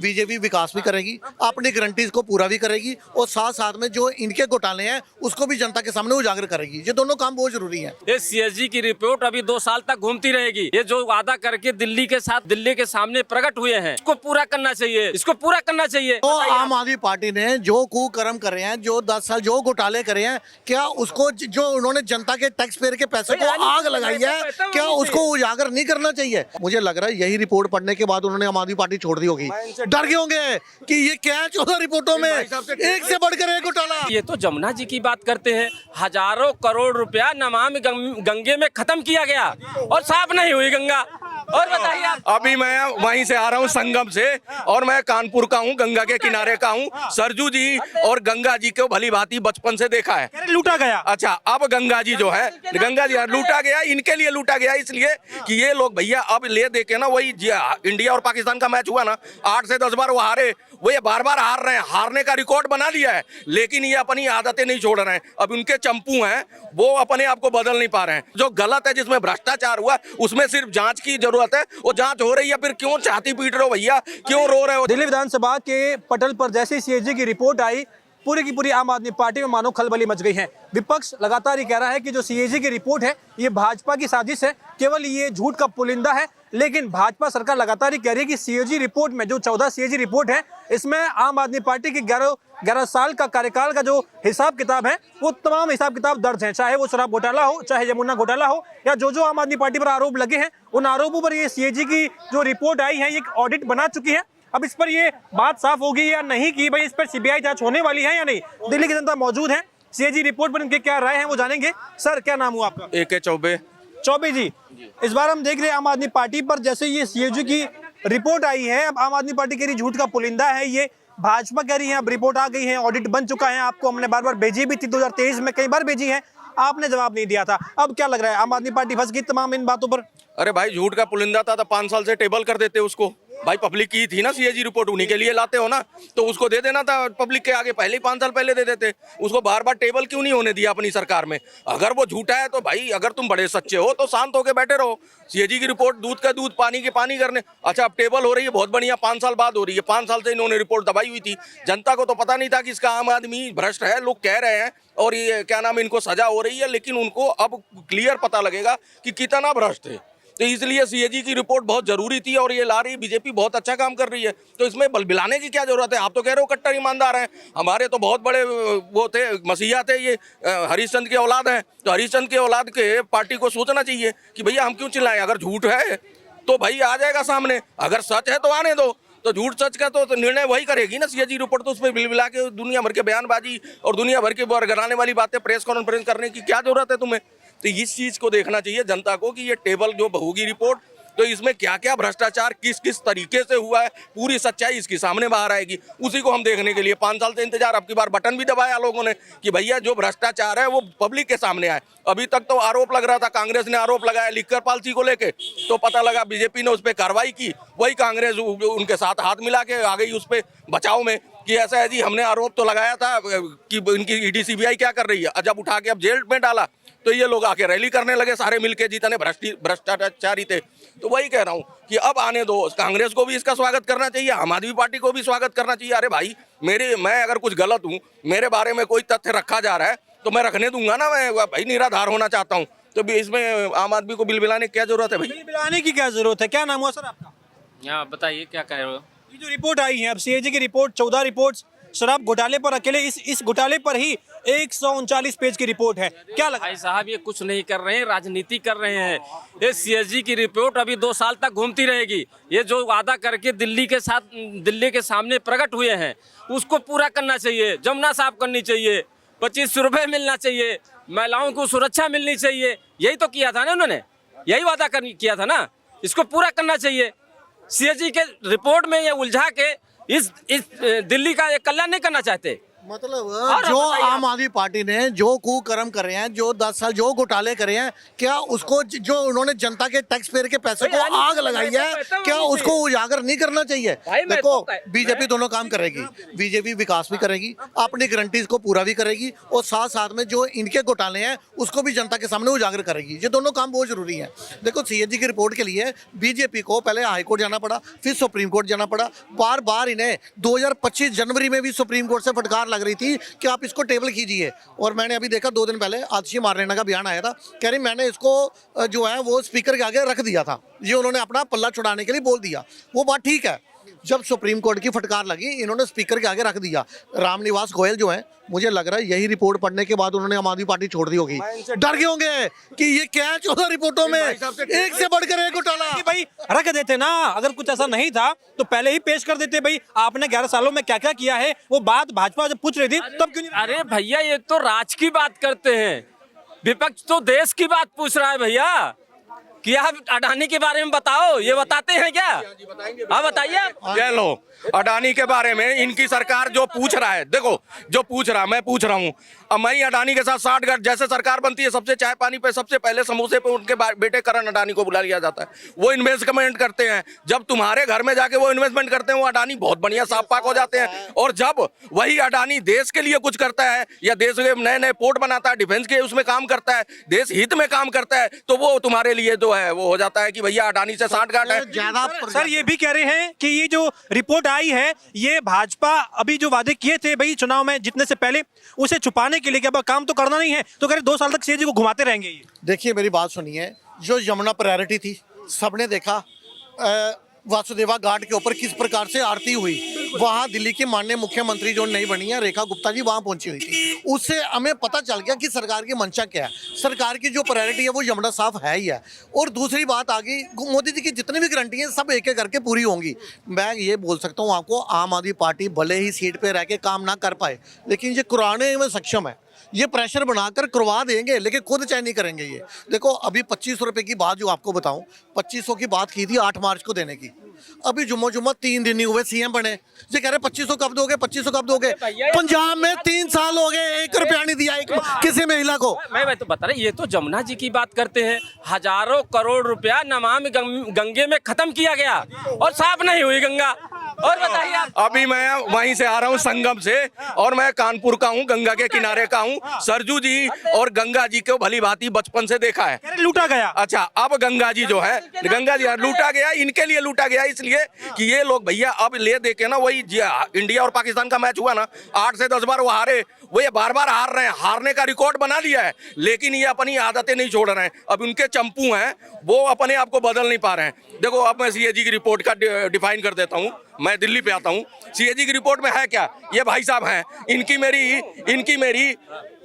BJP विकास भी करेगी, अपनी गारंटीज को पूरा भी करेगी और साथ साथ में जो इनके घोटाले हैं उसको भी जनता के सामने उजागर करेगी। ये दोनों काम बहुत जरूरी है। ये सीएजी की रिपोर्ट अभी 2 साल तक घूमती रहेगी। ये जो वादा करके दिल्ली के सामने प्रकट हुए हैं, इसको पूरा करना चाहिए, इसको पूरा करना चाहिए। तो आम आदमी पार्टी ने जो कुकर्म करे हैं, जो 10 साल जो घोटाले करे हैं, क्या उसको जो उन्होंने जनता के टैक्स पेयर के पैसे को आग लगाई है, क्या उसको उजागर नहीं करना चाहिए? मुझे लग रहा है यही रिपोर्ट पढ़ने के बाद उन्होंने आम आदमी पार्टी छोड़ दी होगी। डर गए होंगे कि ये क्या है 14 रिपोर्टों में एक से बढ़कर एक घोटाला। ये तो जमुना जी की बात करते हैं, हजारों करोड़ रुपया नमामि गंगे में खत्म किया गया और साफ नहीं हुई गंगा। और बताइए आप। अभी मैं वहीं से आ रहा हूँ संगम से, और मैं कानपुर का हूँ, गंगा के किनारे का हूँ। सरजू जी और गंगा जी को भली भांति बचपन से देखा है। लूटा गया। अच्छा, अब गंगा जी जो है, गंगा जी लूटा गया, इनके लिए लूटा गया इसलिए कि ये लोग भैया अब ले दे के ना, वही इंडिया और पाकिस्तान का मैच हुआ ना, 8 से 10 बार वो हारे, वो ये बार बार हार रहे हैं, हारने का रिकॉर्ड बना लिया है, लेकिन ये अपनी आदतें नहीं छोड़ रहे हैं। अब उनके चंपू हैं, वो अपने आप को बदल नहीं पा रहे हैं। जो गलत है, जिसमें भ्रष्टाचार हुआ, उसमें सिर्फ जांच की जरूरत है। वो जांच हो रही है, फिर क्यों छाती पीट रहे हो भैया, क्यों रो रहे हो? दिल्ली विधानसभा के पटल पर जैसे सीएजी की रिपोर्ट आई, पूरी की पूरी आम आदमी पार्टी में मानो खलबली मच गई है। विपक्ष लगातार ये कह रहा है कि जो सीएजी की रिपोर्ट है ये भाजपा की साजिश है, केवल ये झूठ का पुलिंदा है। लेकिन भाजपा सरकार लगातार ही कह रही है कि सीएजी रिपोर्ट में जो 14 सीएजी रिपोर्ट है, इसमें आम आदमी पार्टी की 11 साल का कार्यकाल का जो हिसाब किताब है, वो तमाम हिसाब किताब दर्ज है। चाहे वो शराब घोटाला हो, चाहे यमुना घोटाला हो, या जो आम आदमी पार्टी पर आरोप लगे हैं, उन आरोपों पर ये सीएजी की जो रिपोर्ट आई है, ये एक ऑडिट बना चुकी है। अब इस पर ये बात साफ होगी या नहीं कि भाई इस पर सीबीआई जांच होने वाली है या नहीं। दिल्ली की जनता मौजूद है, सीएजी रिपोर्ट पर इनके क्या राय है वो जानेंगे। सर, क्या नाम हुआ आपका? AK चौबे जी। इस बार हम देख रहे हैं आम आदमी पार्टी पर जैसे ये सीएजी की रिपोर्ट आई है, अब आम आदमी पार्टी कह रही झूठ का पुलिंदा है ये, भाजपा कह रही है अब रिपोर्ट आ गई है, ऑडिट बन चुका है, आपको हमने बार बार भेजी भी थी, 2023 में कई बार भेजी है, आपने जवाब नहीं दिया था। अब क्या लग रहा है, आम आदमी पार्टी फंस गई तमाम इन बातों पर? अरे भाई, झूठ का पुलिंदा था तो 5 साल से टेबल कर देते उसको। भाई पब्लिक की थी ना सीएजी रिपोर्ट, उन्हीं के लिए लाते हो ना, तो उसको दे देना था पब्लिक के आगे, पहले ही 5 साल पहले दे देते। उसको बार बार टेबल क्यों नहीं होने दिया अपनी सरकार में? अगर वो झूठा है तो भाई, अगर तुम बड़े सच्चे हो तो शांत होकर बैठे रहो। सीएजी की रिपोर्ट दूध का दूध, पानी के पानी करने। अच्छा, अब टेबल हो रही है, बहुत बढ़िया, 5 साल बाद हो रही है। 5 साल से इन्होंने रिपोर्ट दबाई हुई थी, जनता को तो पता नहीं था कि इसका आम आदमी भ्रष्ट है, लोग कह रहे हैं, और ये क्या नाम, इनको सजा हो रही है, लेकिन उनको अब क्लियर पता लगेगा कि कितना भ्रष्ट है। तो इसलिए सीएजी की रिपोर्ट बहुत जरूरी थी, और ये ला रही बीजेपी बहुत अच्छा काम कर रही है, तो इसमें बलबिलाने की क्या जरूरत है? आप तो कह रहे हो कट्टर ईमानदार हैं, हमारे तो बहुत बड़े वो थे, मसीहा थे, ये हरिश्चंद्र की औलाद हैं, तो हरिश्चंद्र की औलाद के पार्टी को सोचना चाहिए कि भैया हम क्यों चिल्लाएं। अगर झूठ है तो भाई आ जाएगा सामने, अगर सच है तो आने दो। तो झूठ सच का तो निर्णय वही करेगी ना सीएजी रिपोर्ट। तो उस पर बिलबिला के दुनिया भर के बयानबाजी और दुनिया भर के बरगलाने वाली बातें, प्रेस कॉन्फ्रेंस करने की क्या जरूरत है तुम्हें? तो इस चीज को देखना चाहिए जनता को कि ये टेबल जो होगी रिपोर्ट, तो इसमें क्या क्या भ्रष्टाचार किस किस तरीके से हुआ है, पूरी सच्चाई इसके सामने बाहर आएगी। उसी को हम देखने के लिए 5 साल से इंतजार, अब की बार बटन भी दबाया लोगों ने कि भैया जो भ्रष्टाचार है वो पब्लिक के सामने आए। अभी तक तो आरोप लग रहा था, कांग्रेस ने आरोप लगाया लिकर पॉलिसी को लेके, तो पता लगा बीजेपी ने उस पर कार्रवाई की, वही कांग्रेस उनके साथ हाथ मिला के आ गई उस पर बचाव में कि ऐसा है जी, हमने आरोप तो लगाया था कि इनकी ईडी सीबीआई क्या कर रही है, जब उठा के अब जेल में डाला तो ये लोग आके रैली करने लगे सारे मिलके, जितने भ्रष्टाचारी थे। तो वही कह रहा हूँ कि अब आने दो, कांग्रेस को भी इसका स्वागत करना चाहिए, आम आदमी पार्टी को भी स्वागत करना चाहिए। अरे भाई, मैं अगर कुछ गलत हूँ, मेरे बारे में कोई तथ्य रखा जा रहा है तो मैं रखने दूंगा ना, मैं भाई निराधार होना चाहता हूँ। तो भी इसमें आम आदमी को बिलबिलाने की क्या जरूरत है भाई? बिलबिलाने की क्या जरूरत है? क्या नाम हुआ सर आपका? यहाँ बताइए क्या कह रहे हो? ये जो रिपोर्ट आई है अब सीएजी की रिपोर्ट, 14 रिपोर्ट्स शराब घोटाले पर, अकेले इस घोटाले पर ही 139 पेज की रिपोर्ट है। क्या लगा? भाई साहब, ये कुछ नहीं कर रहे हैं, राजनीति कर रहे हैं। ये सीएजी की रिपोर्ट अभी 2 साल तक घूमती रहेगी। ये जो वादा करके दिल्ली के सामने प्रकट हुए हैं, उसको पूरा करना चाहिए। जमुना साफ करनी चाहिए, 25 रुपये मिलना चाहिए, महिलाओं को सुरक्षा मिलनी चाहिए। यही तो किया था ना उन्होंने, यही वादा किया था ना, इसको पूरा करना चाहिए। सीएजी के रिपोर्ट में ये उलझा के इस दिल्ली का ये कल्याण नहीं करना चाहते। मतलब और जो बताइए आम आदमी पार्टी ने जो कुकर्म कर रहे हैं, जो 10 साल जो घोटाले करे हैं, क्या उसको जो उन्होंने जनता के टैक्स पेयर के पैसे को भाई, आग लगाई मैं है, तो कहता हूँ क्या नहीं उसको उजागर नहीं करना चाहिए? भाई, मैं देखो तो बीजेपी दोनों काम करेगी, बीजेपी विकास भी करेगी, अपनी गारंटीज को पूरा भी करेगी, और साथ साथ में जो इनके घोटाले हैं उसको भी जनता के सामने उजागर करेगी। ये दोनों काम बहुत जरूरी है। देखो सीएजी की रिपोर्ट के लिए बीजेपी को पहले हाईकोर्ट जाना पड़ा, फिर सुप्रीम कोर्ट जाना पड़ा, बार बार इन्हें 2025 जनवरी में भी सुप्रीम कोर्ट से फटकार लग रही थी कि आप इसको टेबल कीजिए। और मैंने अभी देखा 2 दिन पहले आतिशी मारलेना का बयान आया था, कह रही मैंने इसको जो है वो स्पीकर के आगे रख दिया था, ये उन्होंने अपना पल्ला छुड़ाने के लिए बोल दिया। वो बात ठीक है, जब सुप्रीम कोर्ट की फटकार लगी इन्होंने स्पीकर के आगे रख दिया। रामनिवास गोयल जो है, मुझे लग रहा है यही रिपोर्ट पढ़ने के बाद उन्होंने आम आदमी पार्टी छोड़ दी होगी। डर गए होंगे कि ये क्या है 14 रिपोर्टों में एक से बढ़कर एक घोटाला। कि भाई रख देते ना, अगर कुछ ऐसा नहीं था तो पहले ही पेश कर देते। भाई आपने 11 सालों में क्या क्या किया है, वो बात भाजपा जब पूछ रही थी तब क्यों नहीं? अरे भैया ये तो राज की बात करते हैं, विपक्ष तो देश की बात पूछ रहा है भैया। कि आप अडानी के बारे में बताओ, ये बताते हैं क्या? हाँ बताइए। ये लो अडानी के बारे में इनकी सरकार जो पूछ रहा है, देखो जो पूछ रहा मैं पूछ रहा हूँ। अब मैं अडानी के साथ 60 घंटे जैसे सरकार बनती है, सबसे चाय पानी पे सबसे पहले समोसे पे उनके बेटे करण अडानी को बुला लिया जाता है, वो इन्वेस्टमेंट करते हैं। जब तुम्हारे घर में जाके वो इन्वेस्टमेंट करते हैं, वो अडानी बहुत बढ़िया साफ पाक हो जाते हैं। और जब वही अडानी देश के लिए कुछ करता है या देश के नए नए पोर्ट बनाता है, डिफेंस के उसमें काम करता है, देश हित में काम करता है, तो वो तुम्हारे लिए जो है वो हो जाता है कि भैया अडानी से 60 घाट है। ज्यादा सर ये भी कह रहे हैं कि ये जो रिपोर्ट आई है, ये भाजपा अभी जो वादे किए थे भाई चुनाव में जीतने से पहले, उसे छुपाने के लिए कि अब काम तो करना नहीं है, तो कह रहे 2 साल तक सीएजी को घुमाते रहेंगे ये। देखिए मेरी बात सुनिए, जो यमुना प्रायोरिटी थी सबने देखा, वासुदेवा घाट के ऊपर किस प्रकार से आरती हुई। वहाँ दिल्ली की माननीय मुख्यमंत्री जो नहीं बनी है रेखा गुप्ता जी, वहाँ पहुंची हुई थी। उससे हमें पता चल गया कि सरकार की मंशा क्या है। सरकार की जो प्रायोरिटी है वो यमुना साफ है ही है। और दूसरी बात आ गई, मोदी जी की जितनी भी गारंटी है सब एक एक करके पूरी होंगी। मैं ये बोल सकता हूँ आपको, आम आदमी पार्टी भले ही सीट पर रह के काम ना कर पाए, लेकिन ये कराने में सक्षम है। ये प्रेशर बनाकर करवा देंगे, लेकिन खुद चाहे नहीं करेंगे। ये देखो अभी 2500 रुपए की बात जो आपको बताऊं, 2500 की बात की थी 8 मार्च को देने की, अभी जुम्मा 3 दिन ही हुए सीएम बने, ये कह रहे 2500 कब दोगे, 2500 कब दोगे। पंजाब में 3 साल हो गए 1 रुपया नहीं दिया एक किसी महिला को। मैं तो बता रहा, ये तो जमुना जी की बात करते हैं। हजारों करोड़ रुपया नमामि गंगे में खत्म किया गया और साफ नहीं हुई गंगा। और बताइए आप। अभी मैं वहीं से आ रहा हूँ संगम से, और मैं कानपुर का हूँ, गंगा के किनारे का हूँ। सरजू जी और गंगा जी को भली भांति बचपन से देखा है। लूटा गया। अच्छा, अब गंगा जी जो है, गंगा जी लूटा गया, इनके लिए लूटा गया इसलिए कि ये लोग भैया अब ले दे के ना, वही इंडिया और पाकिस्तान का मैच हुआ ना, 8 से 10 बार वो हारे, वो ये बार बार हार रहे हैं, हारने का रिकॉर्ड बना लिया है, लेकिन ये अपनी आदतें नहीं छोड़ रहे हैं। अब उनके चंपू हैं, वो अपने आप को बदल नहीं पा रहे हैं। देखो अब मैं सीएजी की रिपोर्ट का डिफाइन कर देता हूँ। मैं दिल्ली पे आता हूँ, सीएजी की रिपोर्ट में है क्या? ये भाई साहब हैं,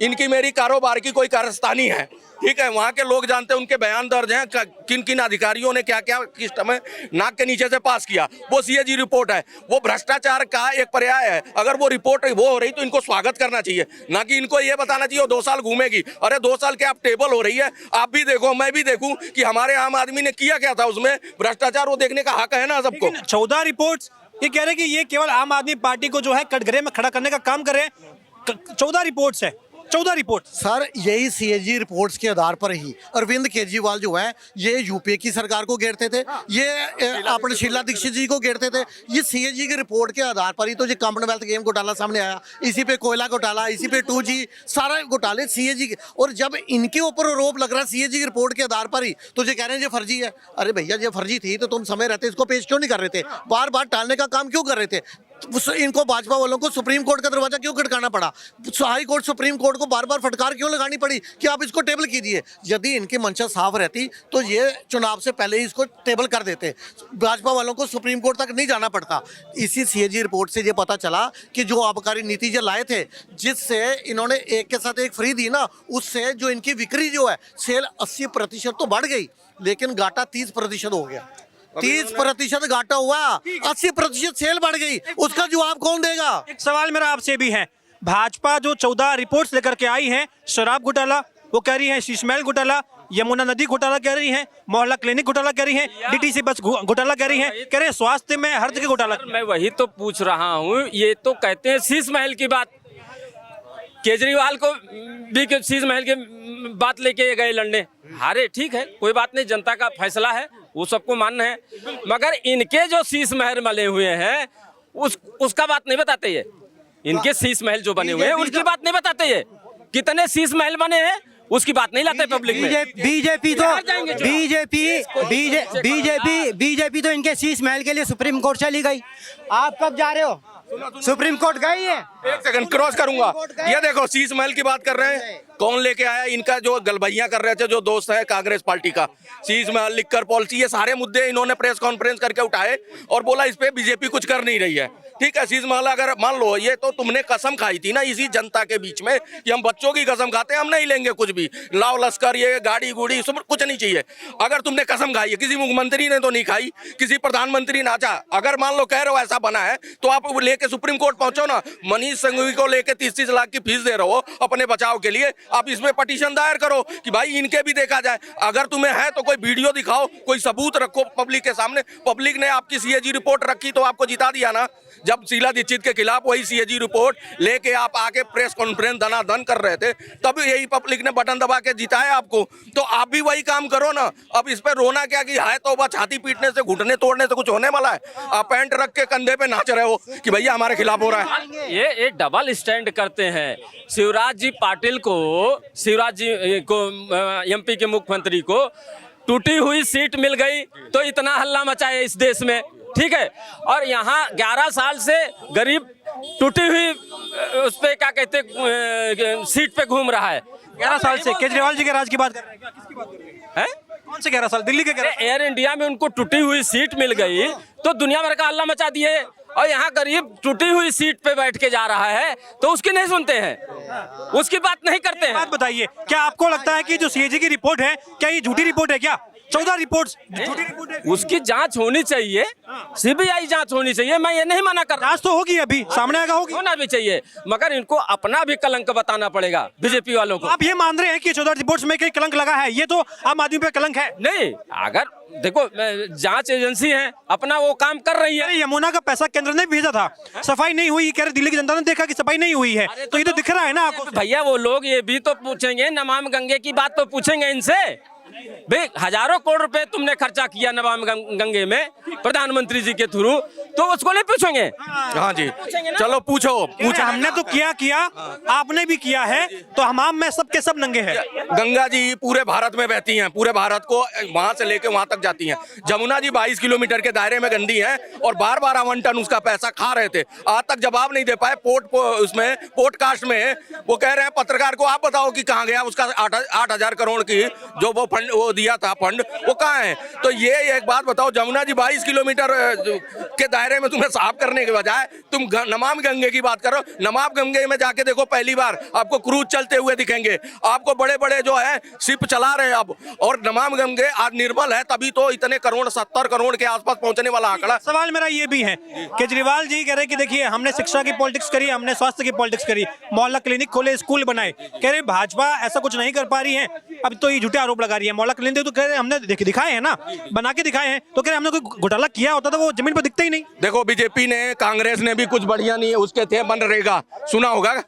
इनकी मेरी कारोबार की कोई कारस्तानी है, ठीक है। वहाँ के लोग जानते हैं, उनके बयान दर्ज हैं, किन किन अधिकारियों ने क्या क्या किस समय नाक के नीचे से पास किया। वो सीएजी रिपोर्ट है, वो भ्रष्टाचार का एक पर्याय है। अगर वो रिपोर्ट वो हो रही तो इनको स्वागत करना चाहिए, ना कि इनको ये बताना चाहिए वो 2 साल घूमेगी। अरे 2 साल के आप टेबल हो रही है, आप भी देखो मैं भी देखूं कि हमारे आम आदमी ने किया क्या था उसमें भ्रष्टाचार, वो देखने का हक है ना सबको। 14 रिपोर्ट्स, ये कह रहे हैं कि ये केवल आम आदमी पार्टी को जो है कटघरे में खड़ा करने का काम कर रहे हैं। 14 रिपोर्ट्स है, 14 रिपोर्ट। सर यही सीएजी रिपोर्ट्स के आधार पर ही अरविंद केजरीवाल जो है ये यूपीए की सरकार को घेरते थे, ये अपने शीला दीक्षित जी को घेरते थे। ये सीएजी की रिपोर्ट के आधार पर ही तो ये कॉमनवेल्थ गेम घोटाला सामने आया, इसी पे कोयला घोटाला, इसी पे 2G, सारा घोटाले सीएजी के। और जब इनके ऊपर आरोप लग रहा है सीएजी की रिपोर्ट के आधार पर ही, तो ये कह रहे हैं ये फर्जी है। अरे भैया ये फर्जी थी तो तुम समय रहते इसको पेश क्यों नहीं कर रहे थे, बार बार टालने का काम क्यों कर रहे थे? इनको भाजपा वालों को सुप्रीम कोर्ट का दरवाजा क्यों खटकाना पड़ा, हाई कोर्ट सुप्रीम कोर्ट को बार बार फटकार क्यों लगानी पड़ी कि आप इसको टेबल कीजिए? यदि इनकी मंशा साफ रहती तो ये चुनाव से पहले ही इसको टेबल कर देते, भाजपा वालों को सुप्रीम कोर्ट तक नहीं जाना पड़ता। इसी सीएजी रिपोर्ट से ये पता चला कि जो आबकारी नीति जो लाए थे, जिससे इन्होंने एक के साथ एक फ्री दी ना, उससे जो इनकी बिक्री जो है सेल 80% तो बढ़ गई, लेकिन घाटा 30% हो गया। 30% घाटा हुआ, 80% सेल बढ़ गई, उसका जवाब कौन देगा? एक सवाल मेरा आपसे भी है, भाजपा जो 14 रिपोर्ट्स लेकर के आई है, शराब घोटाला वो कह रही है, शीशमहल घोटाला, यमुना नदी घोटाला कह रही है, मोहल्ला क्लिनिक घोटाला कह रही है, डीटीसी बस घोटाला कह रही है, कह रहे हैं स्वास्थ्य में हर जगह घोटाला। मैं वही तो पूछ रहा हूँ, ये तो कहते हैं शीशमहल की बात, केजरीवाल को भी शीश महल की बात लेके गए लड़ने, हारे, ठीक है, कोई बात नहीं, जनता का फैसला है, वो सबको मानना है। मगर इनके जो शीश महल मले हुए हैं उसका बात नहीं बताते ये। इनके शीश महल जो बने हुए हैं उनकी बात नहीं बताते ये। कितने शीश महल बने हैं उसकी बात नहीं लाते पब्लिक में। बीजेपी तो इनके शीश महल के लिए सुप्रीम कोर्ट चली गई। आप कब जा रहे हो? सुप्रीम कोर्ट गई है। एक सेकंड क्रॉस करूंगा। ये देखो शीश महल की बात कर रहे हैं, कौन लेके आया? इनका जो गलबैया कर रहे थे जो दोस्त है कांग्रेस पार्टी का, शीश महल, लिक्कर पॉलिसी, ये सारे मुद्दे इन्होंने प्रेस कॉन्फ्रेंस करके उठाए और बोला इस पे बीजेपी कुछ कर नहीं रही है। ठीक है, शीश महल अगर मान लो, ये तो तुमने कसम खाई थी ना इसी जनता के बीच में कि हम बच्चों की कसम खाते हैं, हम नहीं लेंगे कुछ भी, लाव लश्कर, ये गाड़ी गुड़ी सब कुछ नहीं चाहिए। अगर तुमने कसम खाई है, किसी मुख्यमंत्री ने तो नहीं खाई, किसी प्रधानमंत्री ने। अच्छा, अगर मान लो कह रहे हो ऐसा बना है तो आप लेके सुप्रीम कोर्ट पहुंचो ना। मनीष संघवी को लेके 30-30 लाख की फीस दे रहे हो अपने बचाव के लिए, आप इसमें पटिशन दायर करो कि भाई इनके भी देखा जाए। अगर तुम्हें है तो कोई वीडियो दिखाओ, कोई सबूत रखो पब्लिक के सामने। पब्लिक ने आपकी सीएजी रिपोर्ट रखी तो आपको जिता दिया ना। जब शीला दीक्षित के खिलाफ वही सीएजी रिपोर्ट लेके आप आके प्रेस कॉन्फ्रेंस दनादन कर रहे थे, तब यही पब्लिक ने बटन दबा के जिताया आपको। तो आप भी वही काम करो ना। अब इस पे रोना क्या कि है तो छाती पीटने से, घुटने तोड़ने से कुछ होने वाला है? आप पैंट रख के कंधे पे नाच रहे हो कि भैया हमारे खिलाफ हो रहा है। ये डबल स्टैंड करते हैं। शिवराज जी पाटिल को, शिवराज जी को, एमपी के मुख्यमंत्री को टूटी हुई सीट मिल गई तो इतना हल्ला मचाए इस देश में, ठीक है। और यहाँ 11 साल से गरीब टूटी हुई उस पे क्या कहते सीट पे घूम रहा है। 11 साल से केजरीवाल जी के राज की बात कर रहे हैं क्या? किसकी बात कर रहे हैं? कौन से 11 साल? दिल्ली के 11 साल? एयर इंडिया में उनको टूटी हुई सीट मिल गई तो दुनिया भर का हल्ला मचा दिए, और यहाँ गरीब टूटी हुई सीट पे बैठ के जा रहा है तो उसकी नहीं सुनते हैं, उसकी बात नहीं करते हैं। बात बताइए, क्या आपको लगता है कि जो सीएजी की रिपोर्ट है क्या ये झूठी रिपोर्ट है? क्या 14 रिपोर्ट्स झूठी रिपोर्ट है? उसकी जांच होनी चाहिए, सीबीआई जांच होनी चाहिए, मैं ये नहीं मना कर रहा। जांच तो होगी, अभी सामने आएगा, होगी, होना भी चाहिए, मगर इनको अपना भी कलंक बताना पड़ेगा बीजेपी वालों को। आप ये मान रहे हैं कि 14 रिपोर्ट्स में कहीं कलंक लगा है? ये तो आम आदमी पे कलंक है। नहीं, अगर देखो जांच एजेंसी है, अपना वो काम कर रही है। यमुना का पैसा केंद्र ने भेजा था, सफाई नहीं हुई, कह रहे दिल्ली की जनता ने देखा कि सफाई नहीं हुई है, तो ये तो दिख रहा है ना आपको। भैया वो लोग ये भी तो पूछेंगे, नमामि गंगे की बात तो पूछेंगे इनसे। भाई हजारों करोड़ रुपए तुमने खर्चा किया नमामि गंगे में प्रधानमंत्री जी के थ्रू, तो उसको नहीं पूछेंगे? हाँ जी, चलो पूछो। हमने तो किया, आपने भी किया है, तो हमाम में सबके सब नंगे हैं। गंगा जी पूरे भारत में बहती हैं, पूरे भारत को वहां से लेके वहां तक जाती हैं। जमुना जी 22 किलोमीटर के दायरे में गंदी है और बार बार आवंटन उसका पैसा खा रहे थे, आज तक जवाब नहीं दे पाए। उसमें पॉडकास्ट में वो कह रहे हैं पत्रकार को, आप बताओ कि कहाँ गया उसका 8,000 करोड़ की जो वो फंड वो दिया था, फंड वो कहाँ है? तो ये एक बात बताओ, जमुना जी 22 किलोमीटर के दायरे में तुम्हें साफ करने के बजाय तुम नमामि गंगे की बात करो। नमामि गंगे में जाके देखो, पहली बार आपको क्रूज चलते हुए दिखेंगे, आपको बड़े बड़े जो है शिप चला रहे हैं अब। और नमामि गंगे आज निर्मल है, तभी तो इतने करोड़, 70 करोड़ के आसपास पहुंचने वाला आंकड़ा। सवाल मेरा ये भी है, केजरीवाल जी कह रहे कि देखिए हमने शिक्षा की पॉलिटिक्स करी, हमने स्वास्थ्य की पॉलिटिक्स करी, मोहल्ला क्लिनिक खोले, स्कूल बनाए, कह रहे भाजपा ऐसा कुछ नहीं कर पा रही है। अब तो ये झूठे आरोप लगा रही है। मोहल्ला क्लिनिक तो कह रहे हमने दिखाए हैं ना, बना के दिखाए हैं, तो कह रहे हमने कोई घोटाला किया होता तो वो जमीन पर दिखता ही नहीं। देखो बीजेपी ने, कांग्रेस ने भी कुछ बढ़िया नहीं, उसके थे मनरेगा, सुना होगा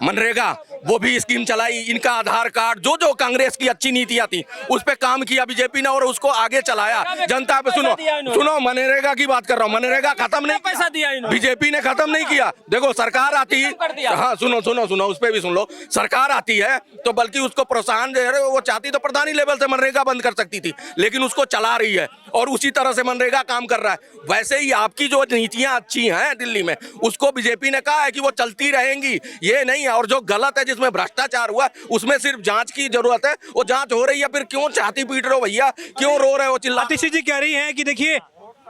मनरेगा, वो भी स्कीम चलाई। इनका आधार कार्ड, जो जो कांग्रेस की अच्छी नीतियां थी उस पे काम किया बीजेपी ने और उसको आगे चलाया जनता पे। सुनो मनरेगा की बात कर रहा हूँ, मनरेगा खत्म नहीं, पैसा दिया बीजेपी ने खत्म नहीं किया। देखो सरकार आती, हाँ सुनो उस पे भी सुन लो, सरकार आती है तो बल्कि उसको प्रोत्साहन दे रहे, वो चाहती तो प्रधानी लेवल से मनरेगा बंद कर सकती थी, लेकिन उसको चला रही है और उसी तरह से मनरेगा काम कर रहा है। वैसे ही आपकी जो नीतियां अच्छी हैं दिल्ली में, उसको बीजेपी ने कहा है कि वो चलती रहेंगी, ये नहीं। और जो गलत है, जिसमें भ्रष्टाचार हुआ, उसमें सिर्फ जांच की जरूरत है, वो जांच हो रही है। फिर क्यों छाती पीट रहे हो भैया, क्यों रो रहे हो, चिल्लाते? आतिशी जी कह रही हैं कि देखिए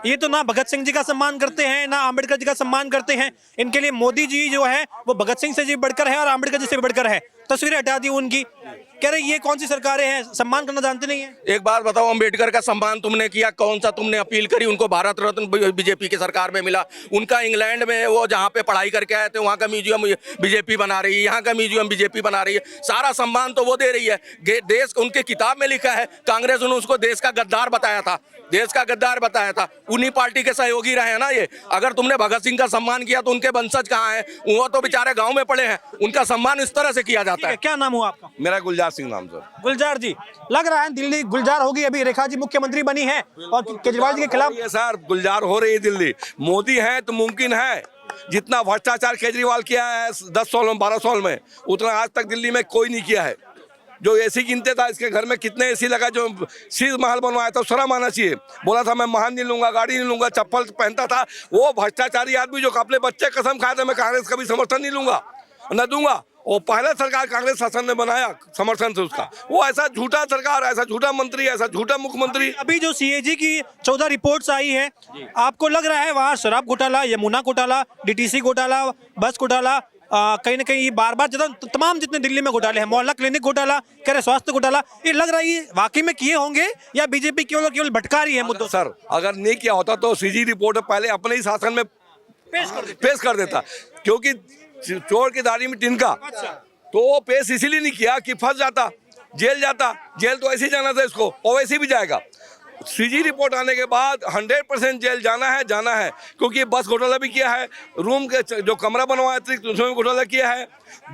ये तो ना भगत सिंह जी का सम्मान करते हैं, ना अंबेडकर जी का सम्मान करते हैं, इनके लिए मोदी जी जो है वो भगत सिंह से जी बढ़कर है और अंबेडकर जी से बढ़कर है। तस्वीरें हटा दी उनकी, कह रहे ये कौन सी सरकारें हैं, सम्मान करना जानते नहीं है। एक बार बताओ, अंबेडकर का सम्मान तुमने किया? कौन सा तुमने अपील करी? उनको भारत रत्न बीजेपी की सरकार में मिला। उनका इंग्लैंड में वो जहाँ पे पढ़ाई करके आए थे वहाँ का म्यूजियम बीजेपी बना रही है, यहाँ का म्यूजियम बीजेपी बना रही है। सारा सम्मान तो वो दे रही है। देश उनके किताब में लिखा है, कांग्रेस ने उसको देश का गद्दार बताया था, देश का गद्दार बताया था। उन्हीं पार्टी के सहयोगी रहे हैं ना ये। अगर तुमने भगत सिंह का सम्मान किया तो उनके वंशज कहाँ हैं? वो तो बेचारे गांव में पड़े हैं। उनका सम्मान इस तरह से किया जाता है। क्या नाम हुआ आपका? मेरा गुलजार सिंह नाम सर। गुलजार जी, लग रहा है दिल्ली गुलजार होगी, अभी रेखा जी मुख्यमंत्री बनी है और केजरीवाल जी के खिलाफ ये सर गुलजार हो रही है दिल्ली। मोदी है तो मुमकिन है। जितना भ्रष्टाचार केजरीवाल किया है 10 सालों में 12 साल में, उतना आज तक दिल्ली में कोई नहीं किया है। जो एसी गिनते था, इसके घर में कितने एसी लगा, जो शीश महल बनवाया था, शर्म आना चाहिए। बोला था मैं महल नहीं लूंगा, गाड़ी नहीं लूंगा, चप्पल पहनता था। वो भ्रष्टाचारी आदमी जो अपने बच्चे कसम खाया था मैं कांग्रेस का भी समर्थन नहीं लूंगा, न दूंगा। वो पहला सरकार कांग्रेस शासन ने बनाया समर्थन से उसका। वो ऐसा झूठा सरकार, ऐसा झूठा मंत्री, ऐसा झूठा मुख्यमंत्री। अभी जो सीएजी की 14 रिपोर्ट्स आई है, आपको लग रहा है वहाँ शराब घोटाला, यमुना घोटाला, डीटीसी घोटाला, बस घोटाला, कहीं ना कहीं बार बार तमाम जितने दिल्ली में घोटाले हैं, मोहल्ला क्लिनिक घोटाला, कह रहे स्वास्थ्य घोटाला, ये लग रहा है ये वाकई में किए होंगे या बीजेपी केवल भटका रही है मुद्दों? सर अगर नहीं किया होता तो सीजी रिपोर्ट पहले अपने ही शासन में पेश कर देता, क्योंकि चोर की दाढ़ी में तिनका। तो वो पेश इसीलिए नहीं किया कि फंस जाता, जेल जाता। जेल तो ऐसे ही जाना था इसको, और वैसे भी जाएगा। सीजी रिपोर्ट आने के बाद 100% जेल जाना है, क्योंकि बस घोटाला भी किया है, रूम के जो कमरा बनवाया था उसमें घोटाला किया है,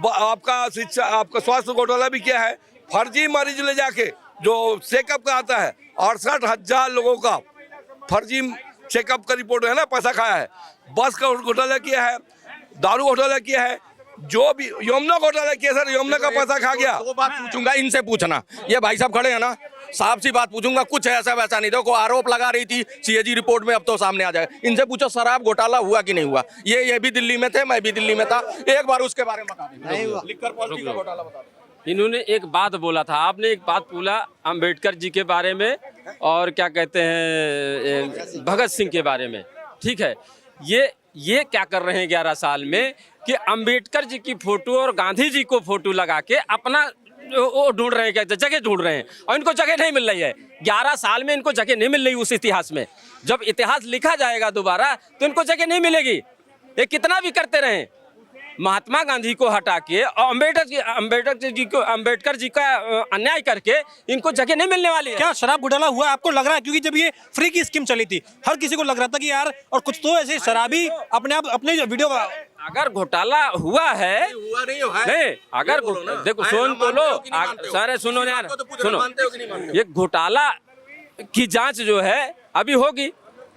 आपका शिक्षा, आपका स्वास्थ्य घोटाला भी किया है। फर्जी मरीज ले जाके जो चेकअप का आता है, 68,000 लोगों का फर्जी चेकअप का रिपोर्ट है ना, पैसा खाया है। बस का घोटाला किया है, दारू घोटाला किया है, जो भी यमुना घोटाला किया सर, यमुना का पैसा खा गया। दो बात पूछूंगा, इनसे पूछना। ये भाई साहब खड़े हैं ना, साहब सी बात पूछूंगा। कुछ ऐसा वैसा नहीं, देखो आरोप लगा रही थी सीएजी रिपोर्ट में, अब तो सामने आ जाएगा। इनसे पूछो शराब घोटाला हुआ कि नहीं हुआ। ये भी दिल्ली में थे, मैं भी दिल्ली में था। एक बार उसके बारे में बता दीजिए, लिखकर पॉलिटिक्स का घोटाला बता दीजिए। इन्होंने एक बात बोला था, आपने एक बात बोला अंबेडकर जी के बारे में और क्या कहते हैं भगत सिंह के बारे में, ठीक है। ये क्या कर रहे हैं 11 साल में कि अंबेडकर जी की फोटो और गांधी जी को फोटो लगा के अपना वो ढूंढ रहे हैं, जगह ढूंढ रहे हैं, और इनको जगह नहीं मिल रही है। 11 साल में इनको जगह नहीं मिल रही उस इतिहास में। जब इतिहास लिखा जाएगा दोबारा तो इनको जगह नहीं मिलेगी। ये कितना भी करते रहें, महात्मा गांधी को हटा के और अंबेडकर जी का अन्याय करके इनको जगह नहीं मिलने वाली है। क्या शराब घोटाला हुआ आपको लग रहा है? क्योंकि जब ये फ्री की स्कीम चली थी, हर किसी को लग रहा था कि यार, और कुछ तो ऐसे शराबी अपने वीडियो अगर घोटाला हुआ है, हुआ नहीं है। नहीं, अगर देखो सुन तो लो, सारे सुनो यार, सुनो, ये घोटाला की जांच जो है अभी होगी।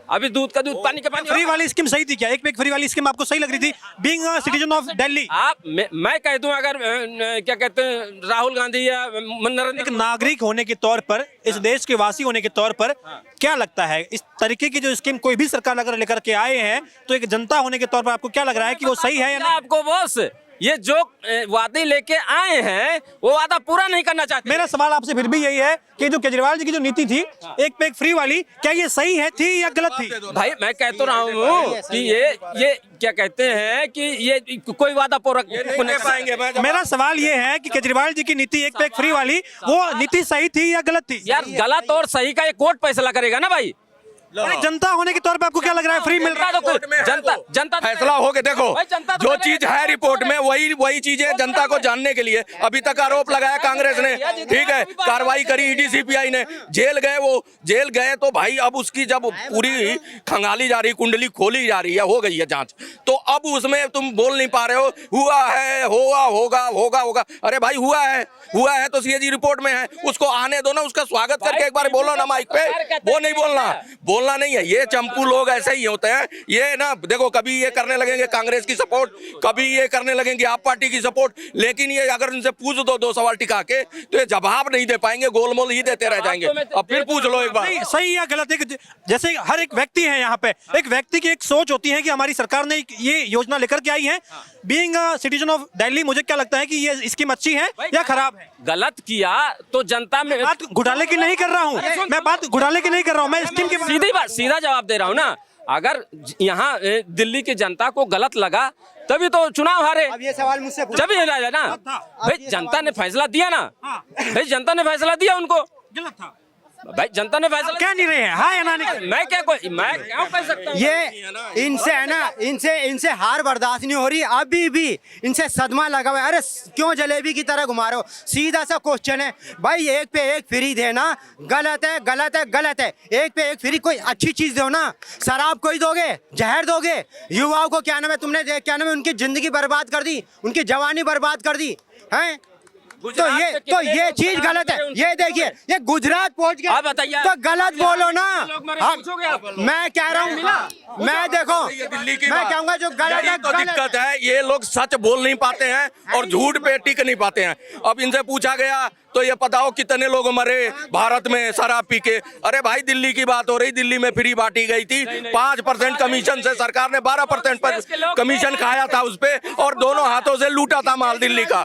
अभी दूध का दूध, पानी का पानी। फ्री वाली स्कीम सही थी क्या? एक फ्री वाली स्कीम आपको सही लग रही थी? Being a citizen of Delhi, मैं कह दूं, अगर क्या कहते हैं राहुल गांधी या नरेंद्र, एक नागरिक होने के तौर पर, इस देश के वासी होने के तौर पर क्या लगता है इस तरीके की जो स्कीम कोई भी सरकार अगर लेकर के आए हैं, तो एक जनता होने के तौर पर आपको क्या लग रहा है कि वो सही है या नहीं? आपको बॉस ये जो वादे लेके आए हैं वो वादा पूरा नहीं करना चाहते। मेरा सवाल आपसे फिर भी यही है कि जो केजरीवाल जी की जो नीति थी एक पे एक फ्री वाली, क्या ये सही है थी या गलत थी? भाई मैं कह तो रहा हूँ कि ये क्या कहते हैं कि ये कोई वादा पूरा नहीं पाएंगे। मेरा सवाल ये है कि केजरीवाल जी की नीति एक पे एक फ्री वाली, वो नीति सही थी या गलत थी? यार गलत और सही का एक कोर्ट फैसला करेगा ना भाई। जनता होने के तौर पे आपको क्या लग रहा है फ्री मिल रहा है? जनता फैसला हो के देखो, जो चीज है रिपोर्ट में वही चीजें जनता को जानने के लिए अभी तक आरोप लगाया कांग्रेस ने, ठीक है, कार्रवाई करी ईडी सीबीआई ने, जेल गए तो भाई अब उसकी जब पूरी खंगाली जा रही, कुंडली खोली जा रही है, हो गई है जांच, तो अब उसमें तुम बोल नहीं पा रहे हो हुआ है, होगा। अरे भाई हुआ है तो सीएजी रिपोर्ट में है, उसको आने दो ना, उसका स्वागत करके एक बार बोलो ना माइक पे। वो नहीं बोलना नहीं है। ये चंपू लोग ऐसे ही होते हैं। ये ना देखो, कभी ये करने लगेंगे कांग्रेस की सपोर्ट, कभी ये करने लगेंगे आप पार्टी की सपोर्ट, लेकिन ये अगर इनसे पूछ दो सवाल टिका के तो ये जवाब नहीं दे पाएंगे, गोलमोल ही देते रह जाएंगे। अब फिर पूछ लो एक बार, सही या गलत है। जैसे हर एक व्यक्ति है यहाँ पे, एक व्यक्ति की एक सोच होती है कि हमारी सरकार ने ये योजना लेकर के आई है। Being a citizen of Delhi, मुझे क्या लगता है कि ये स्कीम अच्छी है या खराब है? गलत किया तो जनता में, बात घोटाले की नहीं कर रहा हूँ मैं स्कीम की सीधा जवाब दे रहा हूँ ना। अगर यहाँ दिल्ली की जनता को गलत लगा तभी तो चुनाव हारे। अब ये सवाल मुझसे पूछो। जब ही राजा ना भाई, जनता ने फैसला दिया ना भाई, जनता ने फैसला दिया उनको, गलत था भाई जनता ने फैसला। क्या नहीं रहे हैं, हाँ या ना नहीं? मैं क्या कह सकता हूँ? ये इनसे है ना, इनसे हार बर्दाश्त नहीं हो रही, अभी भी इनसे सदमा लगा हुआ है। अरे क्यों जलेबी की तरह घुमा रहे हो? सीधा सा क्वेश्चन है भाई, एक पे एक फ्री देना गलत है, गलत है, गलत है। एक पे एक फ्री, कोई अच्छी चीज दो ना। शराब कोई दोगे, जहर दोगे युवाओं को, क्या नाम है, तुमने क्या नाम है, उनकी जिंदगी बर्बाद कर दी, उनकी जवानी बर्बाद कर दी हैं। तो ये चीज गलत है। ये देखिए, ये गुजरात पहुंच गया, आप बताइए, तो गलत बोलो ना। पूछोगे आप? मैं कह रहा हूँ, मैं देखो, दिल्ली की मैं बात। कहूँगा जो गलत यही है, तो गलत दिक्कत है, ये लोग सच बोल नहीं पाते हैं और झूठ पे टिक नहीं पाते हैं। अब इनसे पूछा गया तो ये पता हो कितने लोग मरे भारत में शराब पी के। अरे भाई, दिल्ली की बात हो रही, दिल्ली में फ्री बांटी गई थी 5% कमीशन से, सरकार ने 12% पर कमीशन खाया था उस पे और दोनों हाथों से लूटा था माल दिल्ली का।